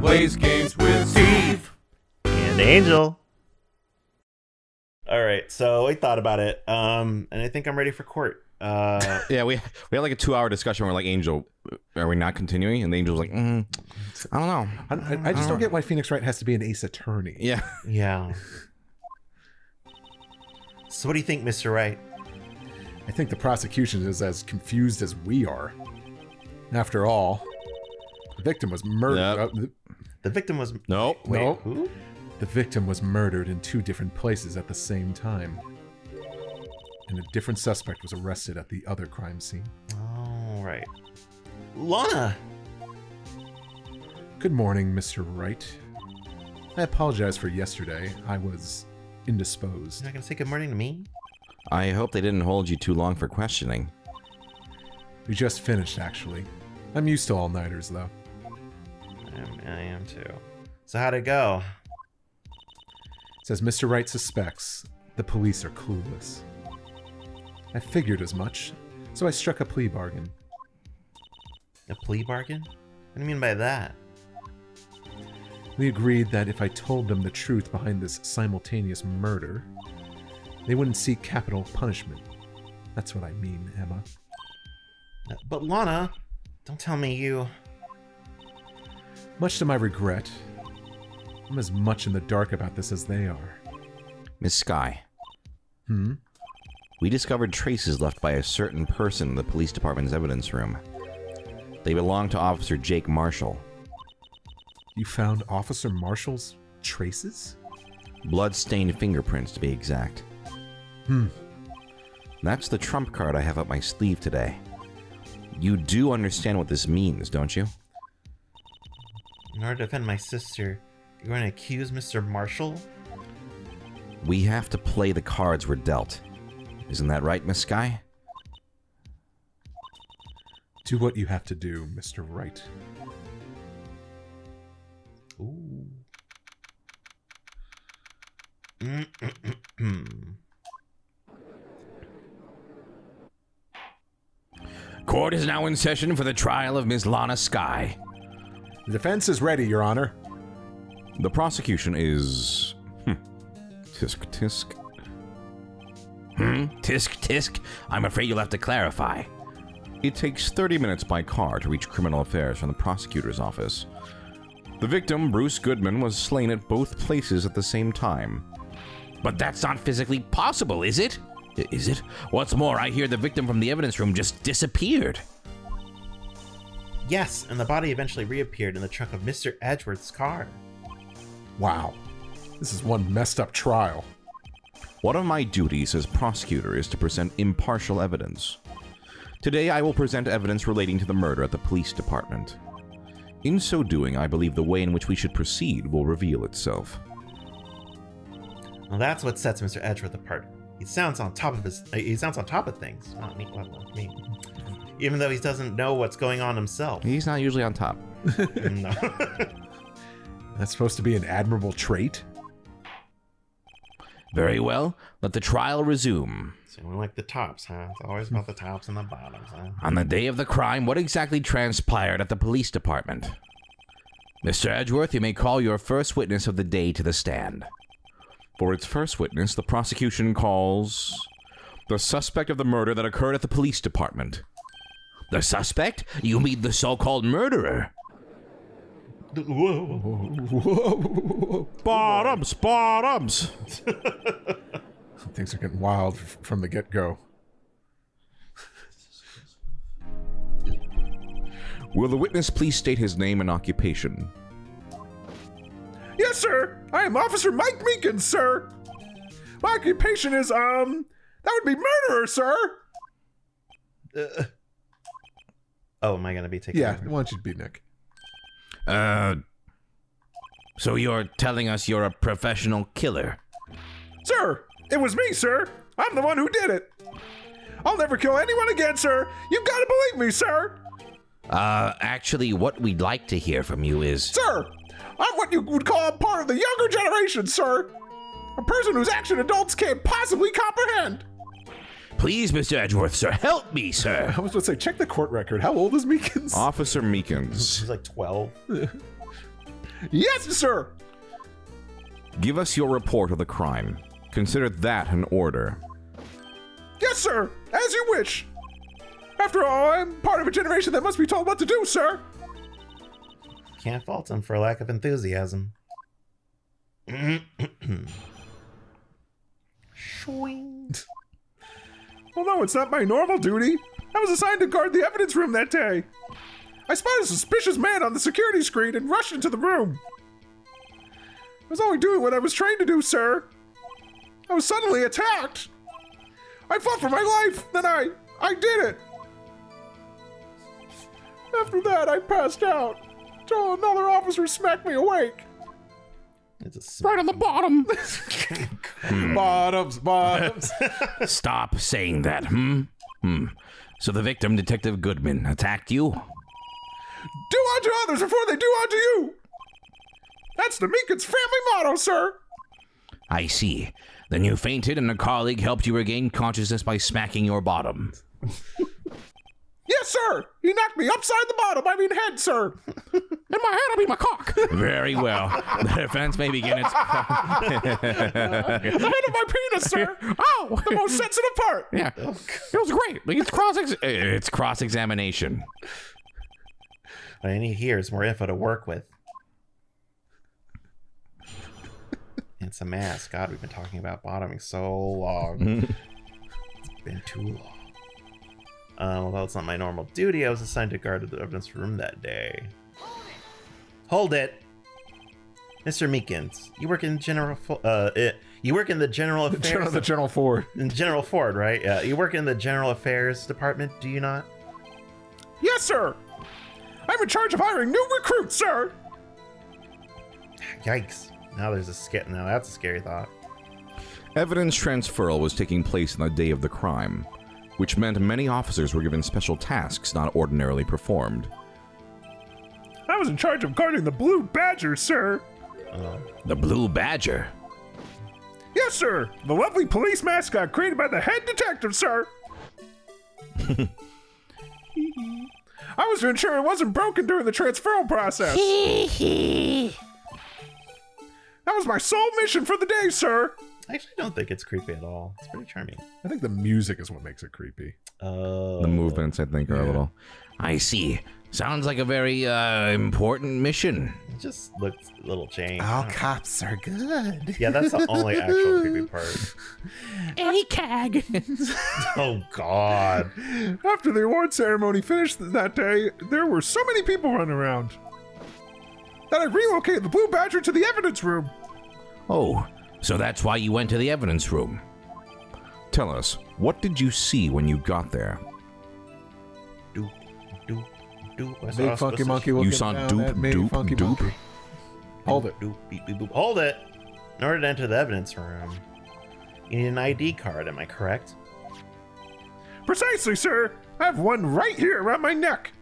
plays games with Steve and Angel. All right, so we thought about it, and I think I'm ready for court. Yeah, we had like a 2-hour discussion where like, Angel, are we not continuing? And the Angel was like, I don't know. I just don't get why Phoenix Wright has to be an ace attorney. Yeah. Yeah. So what do you think, Mr. Wright? I think the prosecution is as confused as we are. After all, the victim was murdered. Yep. The victim was... Nope. Wait, No. who? The victim was murdered in 2 different places at the same time. And a different suspect was arrested at the other crime scene. All right. Lana! Good morning, Mr. Wright. I apologize for yesterday. I was indisposed. You're not going to say good morning to me? I hope they didn't hold you too long for questioning. We just finished, actually. I'm used to all-nighters, though. I am too. So how'd it go? Says Mr. Wright suspects the police are clueless. I figured as much, so I struck a plea bargain. A plea bargain? What do you mean by that? We agreed that if I told them the truth behind this simultaneous murder, they wouldn't seek capital punishment. That's what I mean, Emma. But Lana, don't tell me you... Much to my regret, I'm as much in the dark about this as they are. Miss Sky. Hmm? We discovered traces left by a certain person in the police department's evidence room. They belong to Officer Jake Marshall. You found Officer Marshall's traces? Blood-stained fingerprints, to be exact. That's the trump card I have up my sleeve today. You do understand what this means, don't you? In order to defend my sister, you're going to accuse Mr. Marshall? We have to play the cards we're dealt. Isn't that right, Miss Sky? Do what you have to do, Mr. Wright. Ooh. Court is now in session for the trial of Ms. Lana Sky. The defense is ready, Your Honor. The prosecution is... Tisk, tisk. Tisk, tisk. I'm afraid you'll have to clarify. It takes 30 minutes by car to reach criminal affairs from the prosecutor's office. The victim, Bruce Goodman, was slain at both places at the same time. But that's not physically possible, is it? Is it? What's more, I hear the victim from the evidence room just disappeared. Yes, and the body eventually reappeared in the trunk of Mr. Edgeworth's car. Wow. This is one messed up trial. One of my duties as prosecutor is to present impartial evidence. Today I will present evidence relating to the murder at the police department. In so doing, I believe the way in which we should proceed will reveal itself. Well, that's what sets Mr. Edgeworth apart. He sounds on top of things. Not me, me. Even though he doesn't know what's going on himself. He's not usually on top. No. That's supposed to be an admirable trait? Very well. Let the trial resume. So we like the tops, huh? It's always about the tops and the bottoms, huh? On the day of the crime, what exactly transpired at the police department? Mr. Edgeworth, you may call your first witness of the day to the stand. For its first witness, the prosecution calls the suspect of the murder that occurred at the police department. The suspect? You mean the so-called murderer? Whoa. Bottoms! Things are getting wild from the get-go. Will the witness please state his name and occupation? Yes, sir. I am Officer Mike Meekins, sir. My occupation is, that would be murderer, sir. Oh, am I going to be taking Yeah, over? why don't you be Nick? So you're telling us you're a professional killer? Sir, it was me, sir. I'm the one who did it. I'll never kill anyone again, sir. You've got to believe me, sir. Actually, what we'd like to hear from you is... Sir, I'm what you would call a part of the younger generation, sir. A person whose action adults can't possibly comprehend. Please, Mr. Edgeworth, sir, help me, sir. I was going to say, check the court record. How old is Meekins? Officer Meekins. He's like 12. Yes, sir! Give us your report of the crime. Consider that an order. Yes, sir! As you wish! After all, I'm part of a generation that must be told what to do, sir! Can't fault him for a lack of enthusiasm. Shwing. Although it's not my normal duty, I was assigned to guard the evidence room that day. I spotted a suspicious man on the security screen and rushed into the room. I was only doing what I was trained to do, sir. I was suddenly attacked. I fought for my life, then I did it. After that, I passed out until another officer smacked me awake. It's Right on the bottom. Bottoms. Stop saying that, So the victim, Detective Goodman, attacked you? Do unto others before they do unto you. That's the Meekins family motto, sir. I see. Then you fainted and a colleague helped you regain consciousness by smacking your bottom. Yes, sir. He knocked me upside the bottom. I mean head, sir. In my head, I mean my cock. Very well. The defense may begin its... The head of my penis, sir. Oh, the most sensitive part. Yeah, it was great. Like, it's cross-examination. What I need here is more info to work with. It's a mask. God, we've been talking about bottoming so long. It's been too long. Although it's not my normal duty, I was assigned to guard the evidence room that day. Hold it! Mr. Meekins, you work in you work in the general affairs... The General Ford. In General Ford, right? Yeah, you work in the general affairs department, do you not? Yes, sir. I'm in charge of hiring new recruits, sir. Yikes. Now that's a scary thought. Evidence transferal was taking place on the day of the crime, which meant many officers were given special tasks not ordinarily performed. I was in charge of guarding the Blue Badger, sir. The Blue Badger? Yes, sir. The lovely police mascot created by the head detective, sir. I was to ensure it wasn't broken during the transferal process. That was my sole mission for the day, sir. I actually don't think it's creepy at all. It's pretty charming. I think the music is what makes it creepy. Oh. The movements, I think, are a little... I see. Sounds like a very important mission. It just looks a little changed. All cops are good. Yeah, that's the only actual creepy part. Any cag. Oh, God. After the award ceremony finished that day, there were so many people running around that I relocated the Blue Badger to the evidence room. Oh, so that's why you went to the evidence room. Tell us, what did you see when you got there? Doop, doop, doop. Big funky monkey looking You saw down doop, at me, doop, funky doop. monkey. Hold it. Doop, beep, beep, boop. Hold it. In order to enter the evidence room, you need an ID card, am I correct? Precisely, sir. I have one right here around my neck.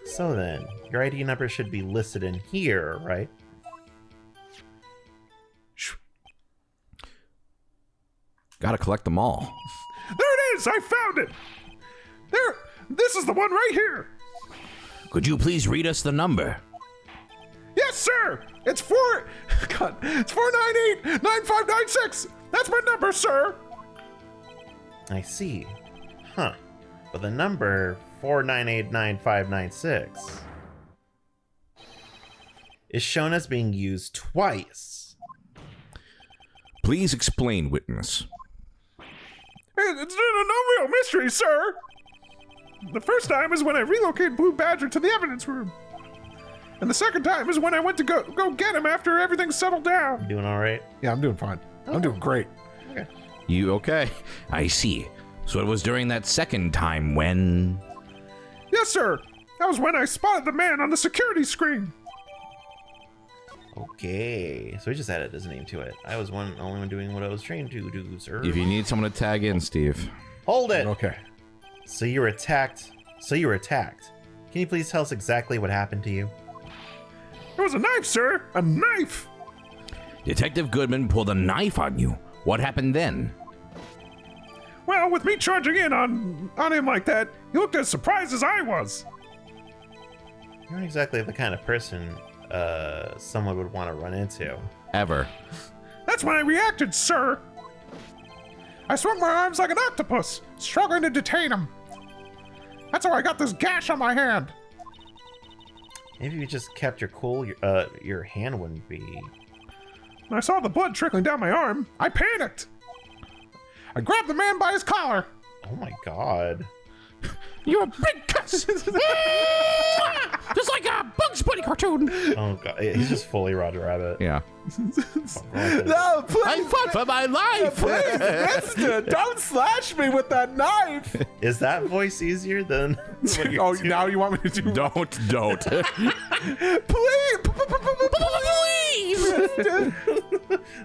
So then, your ID number should be listed in here, right? Gotta collect them all. There it is. I found it. There. This is the one right here. Could you please read us the number? Yes, sir. It's 498-9596. That's my number, sir. I see. Huh. But the number 4989596 is shown as being used twice. Please explain, witness. It's no real mystery, sir. The first time is when I relocated Blue Badger to the evidence room. And the second time is when I went to go get him after everything settled down. Doing all right? Yeah, I'm doing fine. I'm doing great. Okay. You okay? I see. So it was during that second time when... Yes, sir. That was when I spotted the man on the security screen. Okay. So he just added his name to it. I was only one doing what I was trained to do, sir. If you need someone to tag in, Steve. Hold it! Okay. So you were attacked. Can you please tell us exactly what happened to you? It was a knife, sir. A knife. Detective Goodman pulled a knife on you. What happened then? Well, with me charging in on him like that, he looked as surprised as I was. You aren't exactly the kind of person someone would want to run into. Ever. That's when I reacted, sir. I swung my arms like an octopus, struggling to detain him. That's how I got this gash on my hand. Maybe if you just kept your cool, your hand wouldn't be. When I saw the blood trickling down my arm, I panicked. I grabbed the man by his collar. Oh my god. You're a big cuss! Just like a Bugs Bunny cartoon! Oh god, he's just fully Roger Rabbit. Yeah. No, please! I fought for my life! Please, mister, don't slash me with that knife! Is that voice easier than? what you're Oh, doing? now you want me to do... Don't. Please!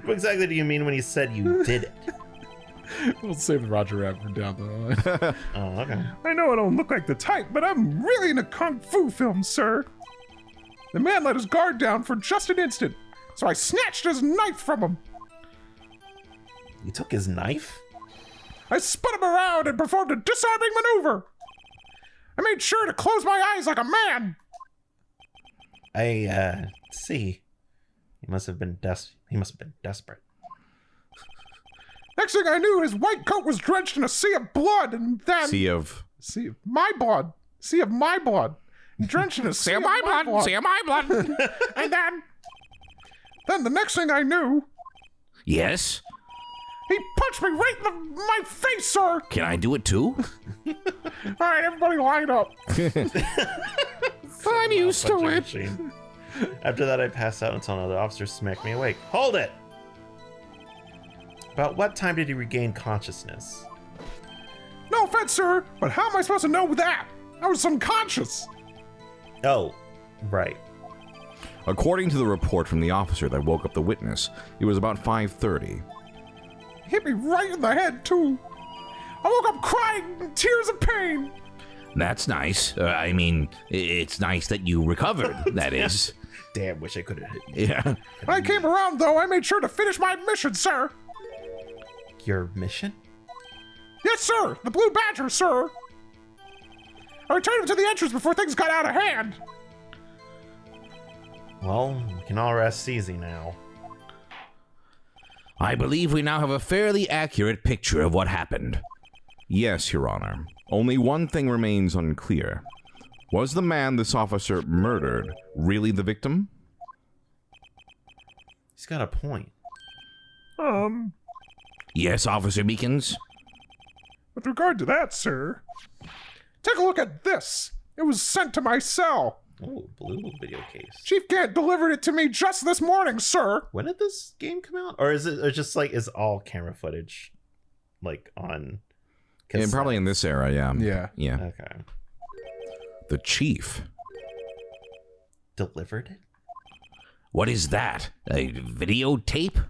What exactly do you mean when you said you did it? We'll save the Roger Rabbit for down the line. Oh, okay. I know I don't look like the type, but I'm really into kung fu films, sir. The man let his guard down for just an instant, so I snatched his knife from him. You took his knife? I spun him around and performed a disarming maneuver. I made sure to close my eyes like a man. I see. He must have been desperate. Next thing I knew, his white coat was drenched in a sea of blood, and then... Sea of my blood. Sea of my blood. Drenched in a sea of my blood. See my blood! And then the next thing I knew, Yes? he punched me right in my face, sir. Can I do it too? All right, everybody line up. I'm used to Punching it. machine. After that, I passed out until another officer smacked me awake. Hold it! About what time did he regain consciousness? No offense, sir, but how am I supposed to know that? I was unconscious. Oh, right. According to the report from the officer that woke up the witness, it was about 5:30. He hit me right in the head, too. I woke up crying in tears of pain. That's nice. I mean, it's nice that you recovered, that is. Damn, wish I could have hit you. Yeah. When I came around, though, I made sure to finish my mission, sir. Your mission? Yes, sir. The Blue Badger, sir. I returned him to the entrance before things got out of hand. Well, we can all rest easy now. I believe we now have a fairly accurate picture of what happened. Yes, Your Honor. Only one thing remains unclear. Was the man this officer murdered really the victim? He's got a point. Yes, Officer Meekins? With regard to that, sir, take a look at this. It was sent to my cell. Oh, blue video case. Chief Gant delivered it to me just this morning, sir. When did this game come out? Or is it just like, is all camera footage like on And probably in this era, yeah. Yeah. Okay. The chief. Delivered it? What is that? A videotape?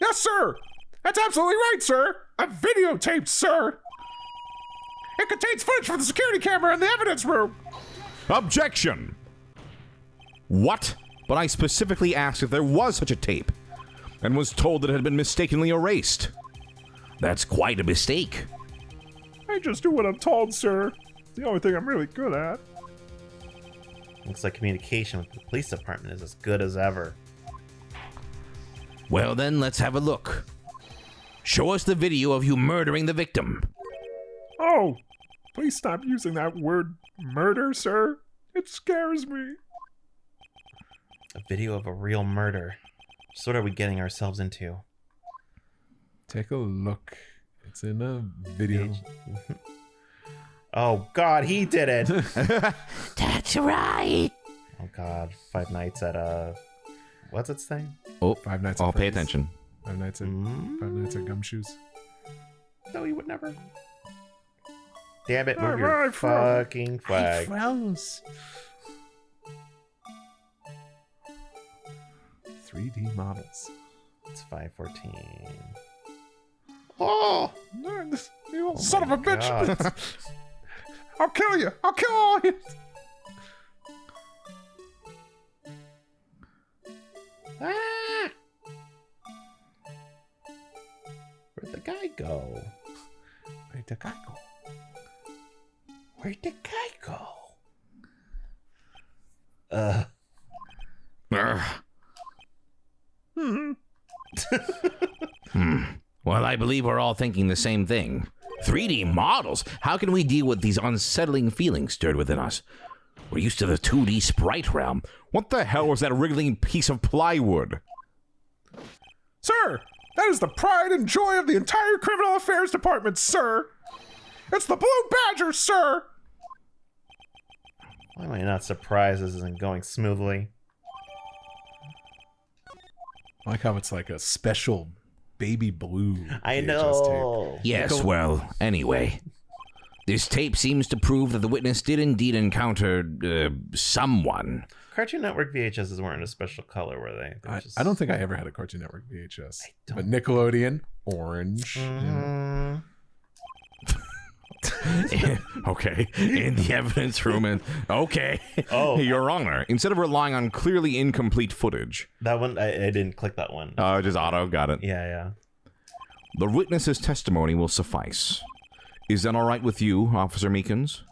Yes, sir. That's absolutely right, sir. A videotape, sir. It contains footage from the security camera in the evidence room. Objection! What? But I specifically asked if there was such a tape, and was told that it had been mistakenly erased. That's quite a mistake. I just do what I'm told, sir. It's the only thing I'm really good at. Looks like communication with the police department is as good as ever. Well then, let's have a look. Show us the video of you murdering the victim. Oh, please stop using that word murder, sir. It scares me. A video of a real murder. Just what are we getting ourselves into? Take a look. It's in a video. Oh god, he did it! That's right. Oh god, Five Nights at what's its thing? Oh, Five Nights I'll at pay Freddy's. attention. Five Nights at Gumshoes. No, he would never. Damn it, Where move your I from? fucking flag. Froze. 3D models. It's 514. Oh! You old son of a bitch! God. I'll kill you! I'll kill all you! Ah! Where'd the guy go? Where'd the guy go? Where'd the guy go? Well, I believe we're all thinking the same thing. 3D models? How can we deal with these unsettling feelings stirred within us? We're used to the 2D sprite realm. What the hell was that wriggling piece of plywood? Sir, that is the pride and joy of the entire Criminal Affairs Department, sir. It's the Blue Badger, sir. Why am I not surprised this isn't going smoothly? I like how it's like a special baby blue. I VHS know. tape. Yes, well, anyway. This tape seems to prove that the witness did indeed encounter, someone. Cartoon Network VHSs weren't a special color, were they? They were just- I don't think I ever had a Cartoon Network VHS. But Nickelodeon, orange. Okay, in the evidence room, and okay. Oh. Your Honor, instead of relying on clearly incomplete footage. That one, I didn't click that one. Just auto, got it. Yeah. The witness's testimony will suffice. Is that all right with you, Officer Meekins?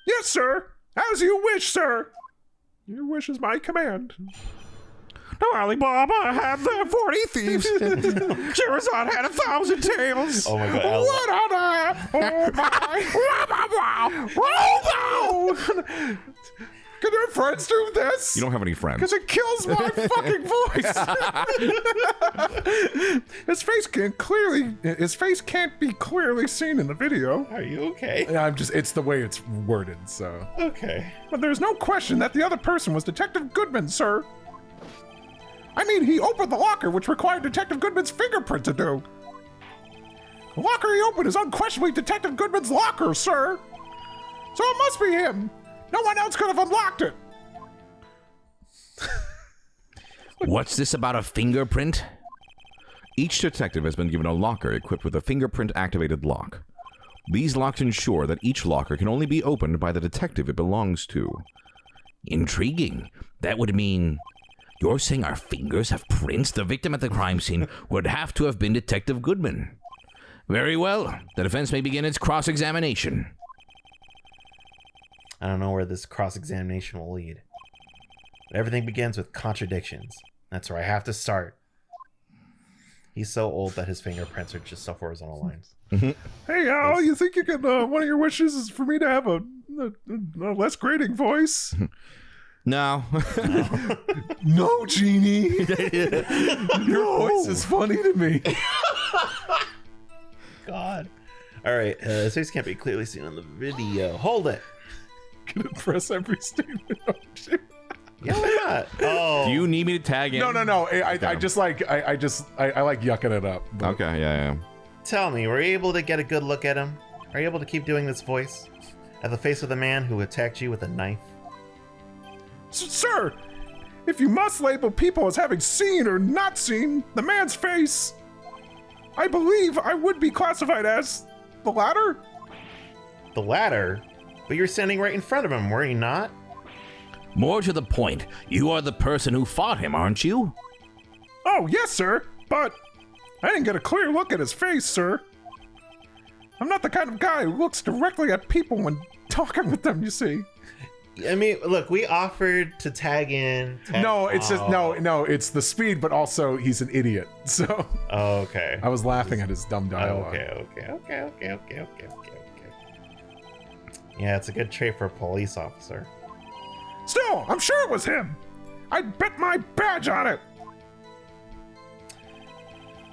Yes, sir. As you wish, sir. Your wish is my command. No, Alibaba had the 40 thieves. Sherazade had 1,000 tails. Oh my god. What on earth? Oh my! Oh no! Can your friends do this? You don't have any friends. Because it kills my fucking voice. His face can't be clearly seen in the video. Are you okay? It's the way it's worded, so. Okay. But there's no question that the other person was Detective Goodman, sir. I mean, he opened the locker, which required Detective Goodman's fingerprint to do. The locker he opened is unquestionably Detective Goodman's locker, sir. So it must be him. No one else could have unlocked it. What's this about a fingerprint? Each detective has been given a locker equipped with a fingerprint-activated lock. These locks ensure that each locker can only be opened by the detective it belongs to. Intriguing. That would mean... You're saying our fingers have prints? The victim at the crime scene would have to have been Detective Goodman. Very well. The defense may begin its cross-examination. I don't know where this cross-examination will lead. But everything begins with contradictions. That's where I have to start. He's so old that his fingerprints are just off horizontal lines. Hey, Al, you think you can, one of your wishes is for me to have a less grating voice? No. No, Genie. Your voice is funny to me. God. Alright, his face can't be clearly seen on the video. Hold it! Gonna press every statement, aren't you? Yeah, why not? Oh. Do you need me to tag in? No. I just like yucking it up. But Okay, yeah. Tell me, were you able to get a good look at him? Are you able to keep doing this voice? At the face of the man who attacked you with a knife? Sir, if you must label people as having seen or not seen the man's face, I believe I would be classified as the latter. The latter? But you're standing right in front of him, were you not? More to the point, you are the person who fought him, aren't you? Oh, yes, sir, but I didn't get a clear look at his face, sir. I'm not the kind of guy who looks directly at people when talking with them, you see. I mean, look, we offered to tag in. No, it's just no. It's the speed, but also he's an idiot. So. Oh, okay. I was laughing at his dumb dialogue. Okay. Yeah, it's a good trait for a police officer. Still, I'm sure it was him. I'd bet my badge on it.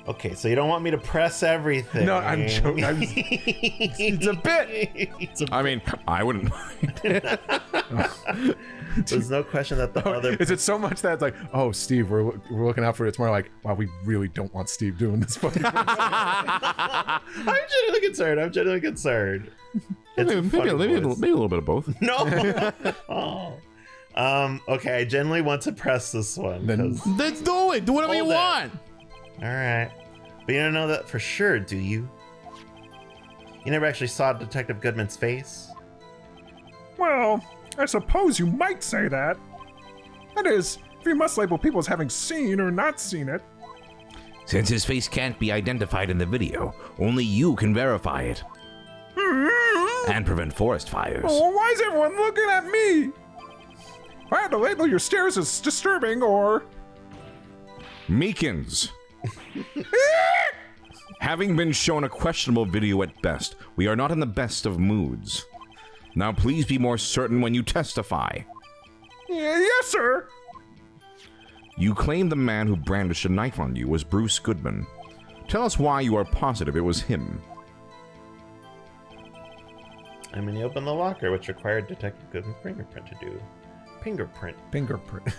Okay, so you don't want me to press everything. No, I'm joking. It's a bit. I mean, I wouldn't mind. There's no question that the other... Is it so much that it's like, oh, Steve, we're looking out for it. It's more like, wow, we really don't want Steve doing this fucking I'm genuinely concerned. It's a Maybe a little bit of both. No. Oh. Okay, I genuinely want to press this one. Then- 'cause- Let's do it. Do whatever you Hold it. want. All right. But you don't know that for sure, do you? You never actually saw Detective Goodman's face? Well, I suppose you might say that. That is, if you must label people as having seen or not seen it. Since his face can't be identified in the video, only you can verify it. And prevent forest fires. Oh, why is everyone looking at me? If I had to label your stares as disturbing or... Meekins. Having been shown a questionable video at best, we are not in the best of moods. Now please be more certain when you testify. Yes, sir. You claim the man who brandished a knife on you was Bruce Goodman. Tell us why you are positive it was him. I mean, you opened the locker, which required Detective Goodman's fingerprint to do. Fingerprint. Fingerprint.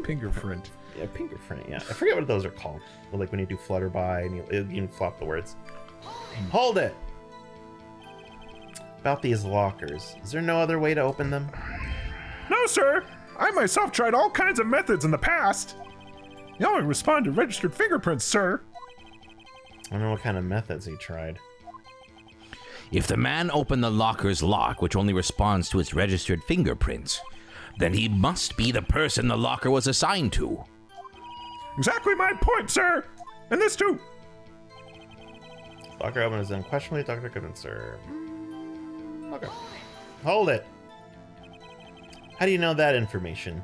Fingerprint. Yeah, fingerprint, yeah. I forget what those are called. Like when you do Flutterby and you can flop the words. Hold it! About these lockers, is there no other way to open them? No, sir. I myself tried all kinds of methods in the past. You only respond to registered fingerprints, sir. I don't know what kind of methods he tried. If the man opened the locker's lock, which only responds to its registered fingerprints, then he must be the person the locker was assigned to. Exactly my point, sir. And this too. Locker open is unquestionably Dr. Goodman, sir. Okay. Hold it. How do you know that information?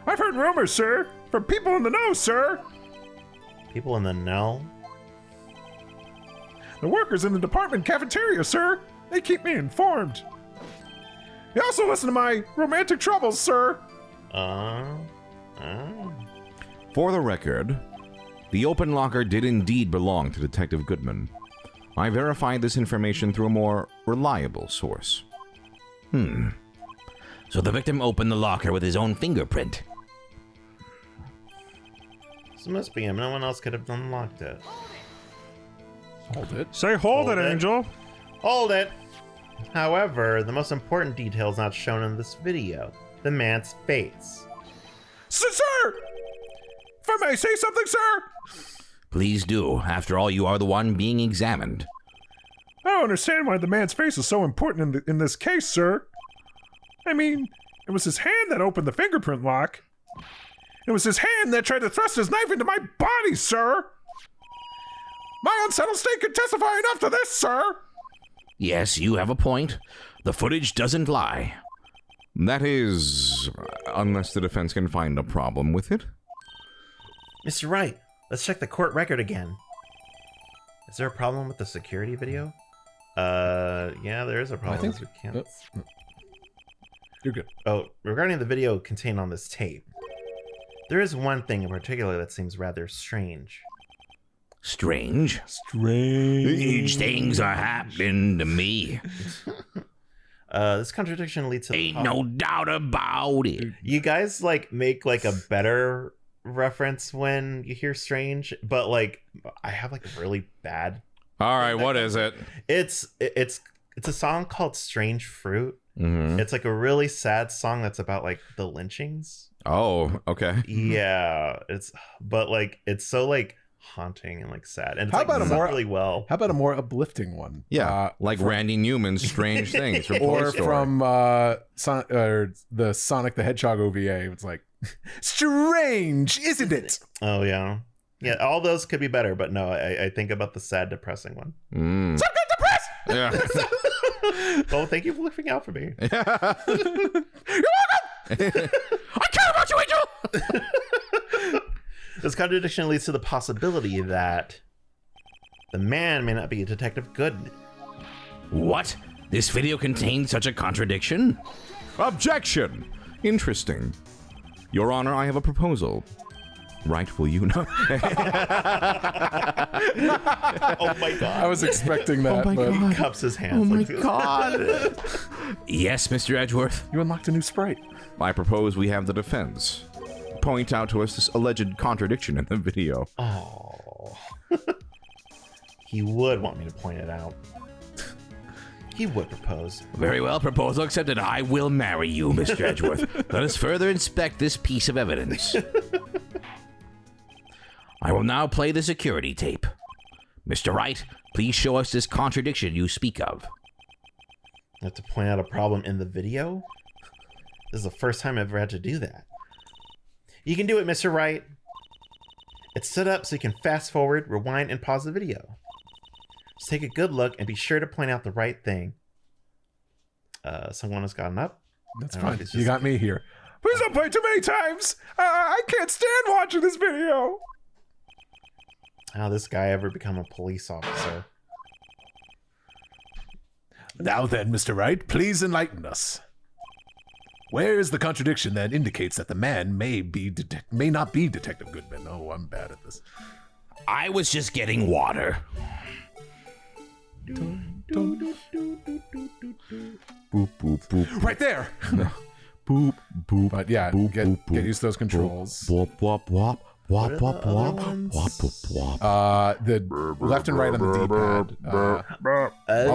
I've heard rumors, sir, from people in the know, sir. People in the know? The workers in the department cafeteria, sir. They keep me informed. They also listen to my romantic troubles, sir. For the record, the open locker did indeed belong to Detective Goodman. I verified this information through a more reliable source. So the victim opened the locker with his own fingerprint. This must be him. No one else could have unlocked it. Hold it. Say hold it, Angel. Hold it! However, the most important detail is not shown in this video. The man's face. Sir! If I may say something, sir? Please do. After all, you are the one being examined. I don't understand why the man's face is so important in this case, sir. I mean, it was his hand that opened the fingerprint lock. It was his hand that tried to thrust his knife into my body, sir. My unsettled state could testify enough to this, sir. Yes, you have a point. The footage doesn't lie. That is, unless the defense can find a problem with it. Mr. Wright, let's check the court record again. Is there a problem with the security video? Yeah, there is a problem. We can't... You're good. Oh, regarding the video contained on this tape, there is one thing in particular that seems rather strange. Strange? Strange Things are happening to me. This contradiction leads to... Ain't no doubt about it. You guys, like, make, like, a better reference when you hear strange, but, like, I have, like, a really bad... All right, what is it? It's a song called Strange Fruit. Mm-hmm. It's, like, a really sad song that's about, like, the lynchings. Oh, okay. Yeah, but, like, it's so, like, haunting and like sad, and it's How like, about a sung more really well. How about a more uplifting one? Yeah, like Randy Newman's Strange Things from Toy Or Story. from the Sonic the Hedgehog OVA. It's like, strange, isn't it? Oh yeah, all those could be better, but no, I think about the sad, depressing one. So get depressed. Yeah. Well, thank you for looking out for me. You're welcome. I care about you, Angel. This contradiction leads to the possibility that the man may not be Detective Goodman. What? This video contains such a contradiction? Objection! Interesting. Your Honor, I have a proposal. Right, will you know? Oh my god. I was expecting that. my but God. He cups his hands. God. Yes, Mr. Edgeworth. You unlocked a new sprite. I propose we have the defense point out to us this alleged contradiction in the video. Oh. He would want me to point it out. He would propose. Very well, proposal accepted. I will marry you, Mr. Edgeworth. Let us further inspect this piece of evidence. I will now play the security tape. Mr. Wright, please show us this contradiction you speak of. I have to point out a problem in the video? This is the first time I've ever had to do that. You can do it, Mr. Wright. It's set up so you can fast forward, rewind, and pause the video. Just take a good look and be sure to point out the right thing. Someone has gotten up. That's I don't know fine. if it's You just- got me here. Please don't play too many times. I can't stand watching this video. How this guy ever become a police officer? Now then, Mr. Wright, please enlighten us. Where is the contradiction that indicates that the man may not be Detective Goodman? Oh, I'm bad at this. I was just getting water. Boop, boop, boop. Right there. Boop, boop. But yeah, boop, get boop, boop, used to those controls. Wop, wop, wop. Wop, are wop, the other wop. ones? Wop, wop, wop. The left and right on the D-pad.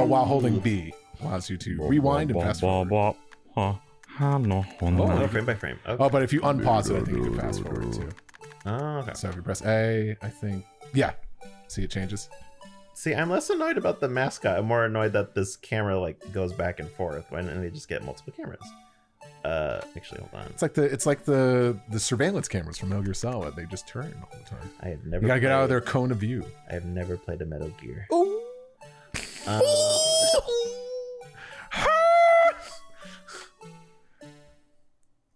While holding B allows you to rewind and fast forward. Oh, frame by frame. Okay. Oh, but if you unpause it, I think you can fast forward too. Oh, okay. So if you press A, I think, yeah. See, it changes. See, I'm less annoyed about the mascot. I'm more annoyed that this camera like goes back and forth. Why don't they just get multiple cameras? Actually, hold on. It's like the surveillance cameras from Metal Gear Solid. They just turn all the time. I have never. You gotta get out of played- their cone of view. I have never played a Metal Gear. Ooh.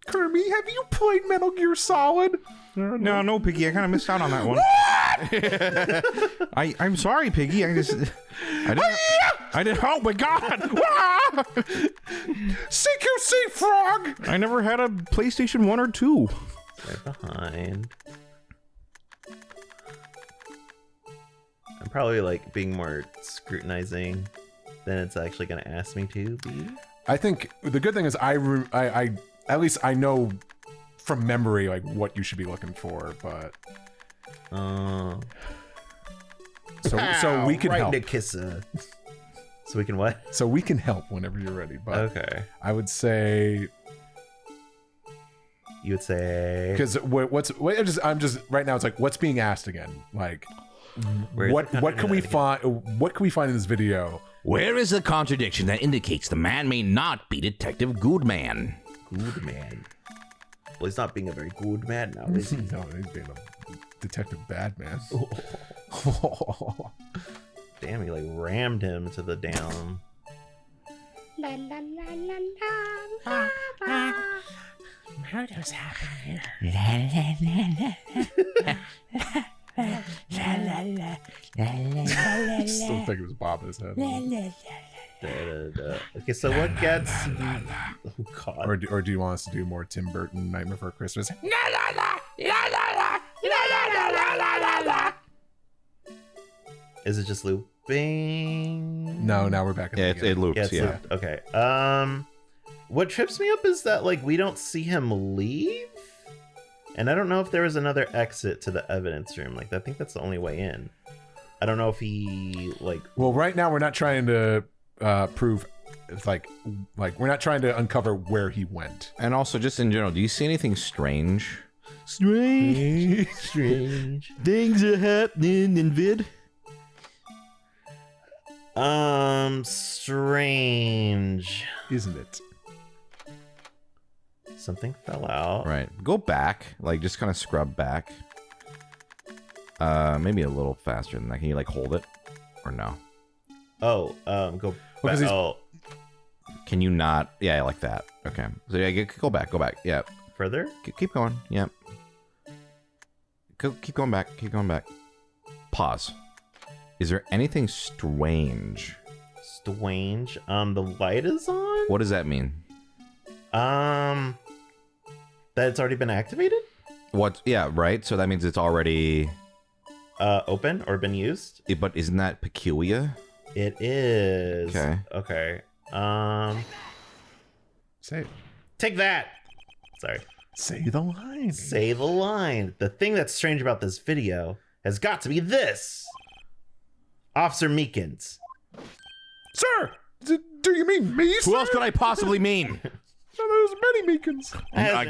Kirby, have you played Metal Gear Solid? No, Piggy. I kind of missed out on that one. I'm sorry, Piggy. I didn't. Oh my God! CQC Frog! I never had a PlayStation 1 or 2. Right behind. I'm probably like being more scrutinizing than it's actually gonna ask me to be. I think the good thing is I at least I know from memory like what you should be looking for, but so we can right help. to kiss her. So we can what? So we can help whenever you're ready. But Okay. I would say You would say because I'm just right now it's like what's being asked again? Like Where's what the can we contradiction? find? What can we find in this video? Where is the contradiction that indicates the man may not be Detective Goodman? Good man. Well, he's not being a very good man now, is he? No, he's being a detective bad man. Damn, he like rammed him to the down. Murder's happening. I still think it was bobbing his head. Okay, so what gets? Oh God. Or do you want us to do more Tim Burton Nightmare Before Christmas? Is it just looping? No, now we're back at the Yeah, beginning. it loops. Yeah, it's Yeah. looped. Okay. What trips me up is that like we don't see him leave, and I don't know if there was another exit to the evidence room. Like I think that's the only way in. I don't know if he like. Well, right now we're not trying to prove, it's like we're not trying to uncover where he went. And also, just in general, do you see anything strange? Strange. Things are happening in vid. Strange. Isn't it? Something fell out. Right. Go back. Like, just kind of scrub back. Maybe a little faster than that. Can you, like, hold it? Or no? Oh, go back. 'cause he's- Oh, Can you not? Yeah, like that. Okay. So, yeah, go back. Go back. Yeah. further? Keep going. Yep. Keep going back. Keep going back. Pause. Is there anything strange? Strange. The light is on? What does that mean? That it's already been activated? What? Yeah, right? So that means it's already... Open or been used? But isn't that peculiar? It is. Okay. Okay. Say it. Take that! Sorry. Say the line. Say the line. The thing that's strange about this video has got to be this. Officer Meekins. Sir, do you mean me, sir? Who else could I possibly mean? There's many Meekins.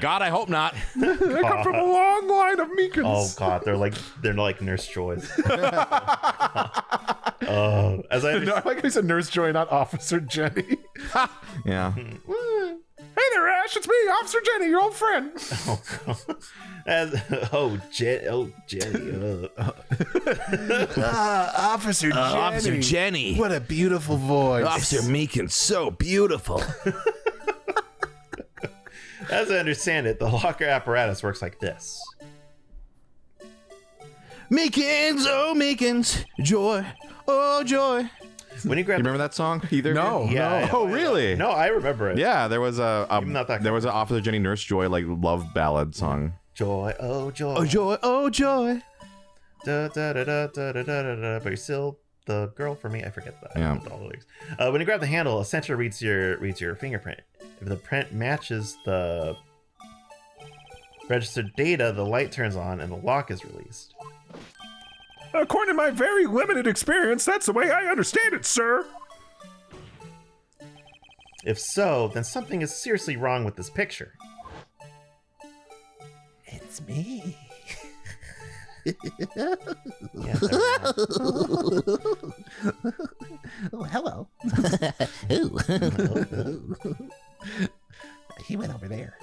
God, I hope not. I come from a long line of Meekins. Oh God, they're like Nurse Joys. As I No, I like how he said Nurse Joy, not Officer Jenny. Yeah. Hey there, Ash. It's me, Officer Jenny, your old friend. Jenny. Officer Jenny. Officer Jenny. What a beautiful voice. Officer Meekins, so beautiful. As I understand it, the locker apparatus works like this. Makins, oh Makins, joy, oh joy. When you grab You remember that song? Either? No. Yeah, Oh, really? No, I remember it. Yeah, there was Even not that there was an Officer Jenny Nurse Joy like love ballad song. Joy, oh joy. Oh joy, oh joy. Da, da, da, da, da, da, da, da, but you're still the girl for me. I forget that. Yeah. All the lyrics. When you grab the handle, a sensor reads your fingerprint. If the print matches the registered data, the light turns on and the lock is released. According to my very limited experience, that's the way I understand it, sir. If so, then something is seriously wrong with this picture. It's me. Yeah, there we are. Oh, hello. He went over there.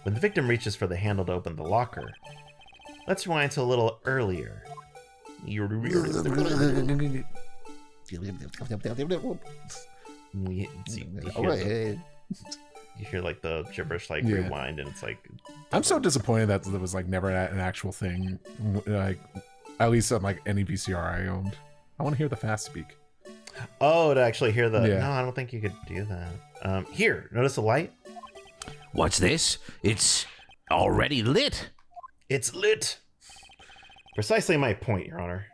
When the victim reaches for the handle to open the locker, let's rewind to a little earlier. You hear like the gibberish like Yeah. rewind, and it's like I'm so disappointed that there was like never an actual thing, like at least on like any VCR I owned. I want to hear the fast speak. oh, to actually hear the Yeah. no, I don't think you could do that. Here, notice the light? What's this? It's already lit. It's lit. Precisely my point, Your Honor.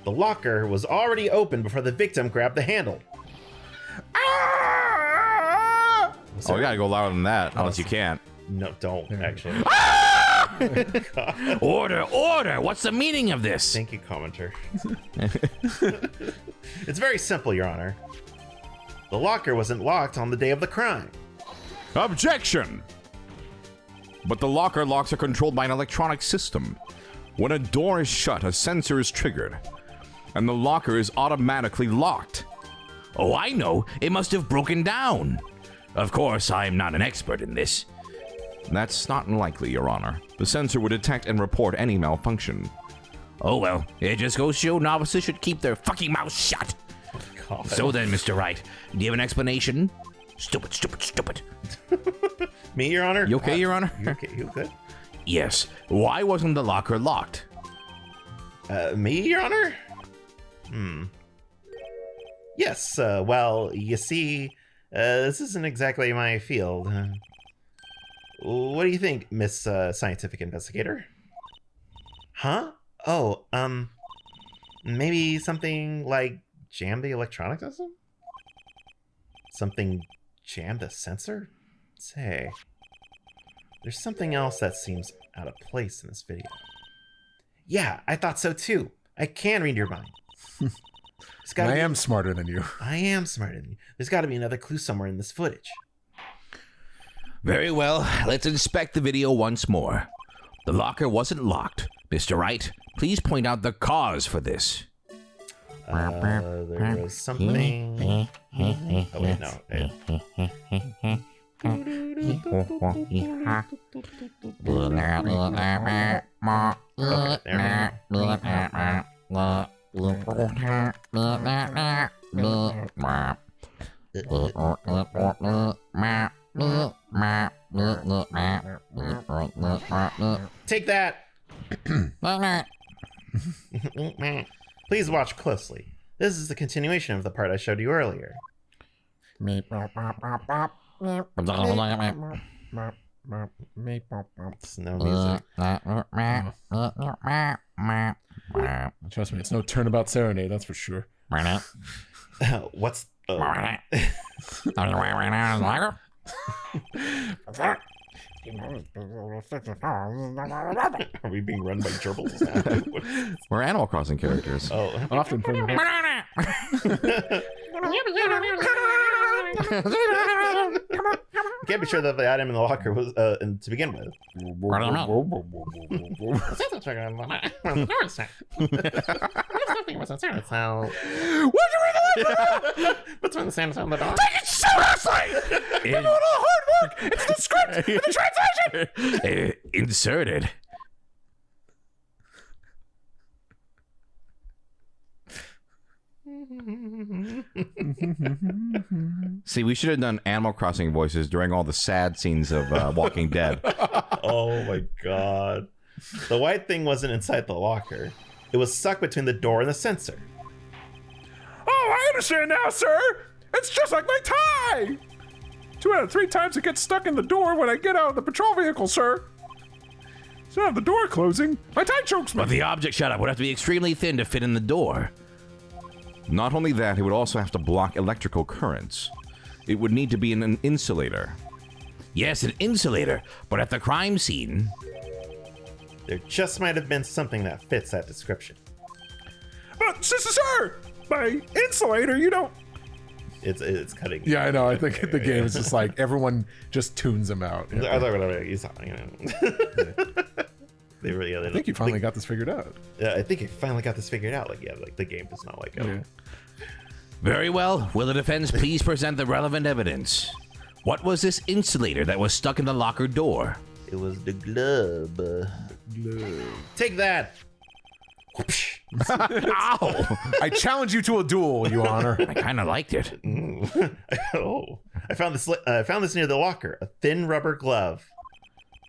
The locker was already open before the victim grabbed the handle. Oh, you gotta go louder than that, unless you can't. No, don't actually. Order, order. What's the meaning of this? Thank you, commenter. It's very simple, Your Honor. The locker wasn't locked on the day of the crime. Objection! But the locker locks are controlled by an electronic system. When a door is shut, a sensor is triggered, and the locker is automatically locked. Oh, I know. It must have broken down. Of course, I'm not an expert in this. That's not unlikely, Your Honor. The sensor would detect and report any malfunction. Oh well, it just goes to show novices should keep their fucking mouths shut. God. So then, Mr. Wright, do you have an explanation? Stupid, stupid, stupid. Me, Your Honor? You okay, Your Honor? You okay? You good? Yes. Why wasn't the locker locked? Me, Your Honor? Yes, well, you see, this isn't exactly my field. What do you think, Miss Scientific Investigator? Huh? Oh, maybe something like jam the electronic system? Something jam the sensor? Say, there's something else that seems out of place in this video. Yeah, I thought so too. I can read your mind. I am smarter than you. I am smarter than you. There's got to be another clue somewhere in this footage. Very well, let's inspect the video once more. The locker wasn't locked. Mr. Wright, please point out the cause for this. There was something. Oh wait, no. Okay, there we go. Take that. Please watch closely. This is the continuation of the part I showed you earlier. It's no music. Trust me, it's no turnabout serenade, that's for sure. What's Are we being run by gerbils now? We're Animal Crossing characters. Oh, Often from can't be sure that the item in the locker was to begin with. What's when the Santa's on the dog? Take it seriously! You're doing all the hard work! It's the script and the translation! Inserted. See, we should have done Animal Crossing voices during all the sad scenes of Walking Dead. Oh my god. The white thing wasn't inside the locker. It was stuck between the door and the sensor. Oh, I understand now, sir. It's just like my tie. 2 out of 3 times it gets stuck in the door when I get out of the patrol vehicle, sir. Instead of the door closing, my tie chokes me. But the object shut-up would have to be extremely thin to fit in the door. Not only that, it would also have to block electrical currents. It would need to be an insulator. Yes, an insulator, but at the crime scene... There just might have been something that fits that description. But, sir, by insulator, you don't... It's cutting. Yeah, I know. I think the game is just like everyone just tunes him out. Yeah. They really. I think you finally got this figured out. Yeah, I think I finally got this figured out. Like the game does not like it. Yeah. Very well. Will the defense please present the relevant evidence? What was this insulator that was stuck in the locker door? It was the glove. Take that. Ow! I challenge you to a duel, Your Honor. I kind of liked it. Oh, I found this near the locker. A thin rubber glove.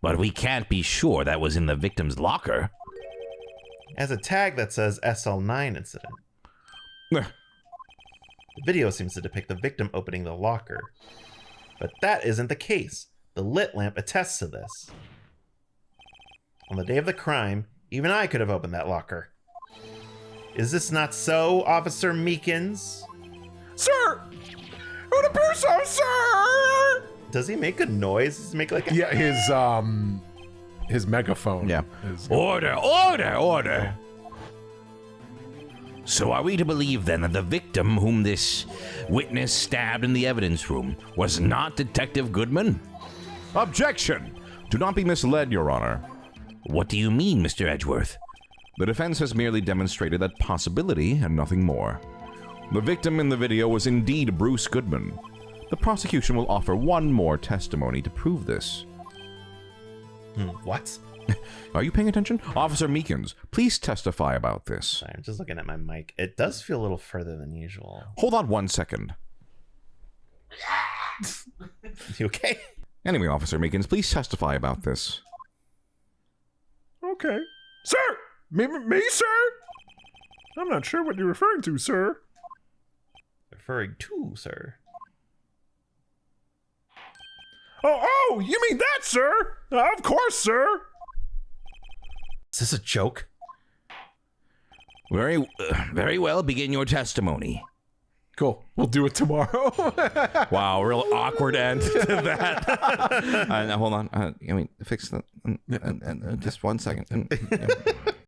But we can't be sure that was in the victim's locker. It has a tag that says SL9 incident. The video seems to depict the victim opening the locker. But that isn't the case. The lit lamp attests to this. On the day of the crime, even I could have opened that locker. Is this not so, Officer Meekins? Sir! It would appear so, sir! Does he make a noise? Does he make like a... Yeah, his megaphone. Yeah. Order, order, order! So are we to believe then that the victim whom this witness stabbed in the evidence room was not Detective Goodman? Objection! Do not be misled, Your Honor. What do you mean, Mr. Edgeworth? The defense has merely demonstrated that possibility and nothing more. The victim in the video was indeed Bruce Goodman. The prosecution will offer one more testimony to prove this. What? Are you paying attention? Officer Meekins, please testify about this. Sorry, I'm just looking at my mic. It does feel a little further than usual. Hold on 1 second. You okay? Anyway, Officer Meekins, please testify about this. Okay. Sir! Me, sir? I'm not sure what you're referring to, sir. Referring to, sir. Oh, you mean that, sir? Of course, sir. Is this a joke? Very well, begin your testimony. Cool. We'll do it tomorrow. Wow, real awkward end to that. Hold on. Fix that. Just 1 second.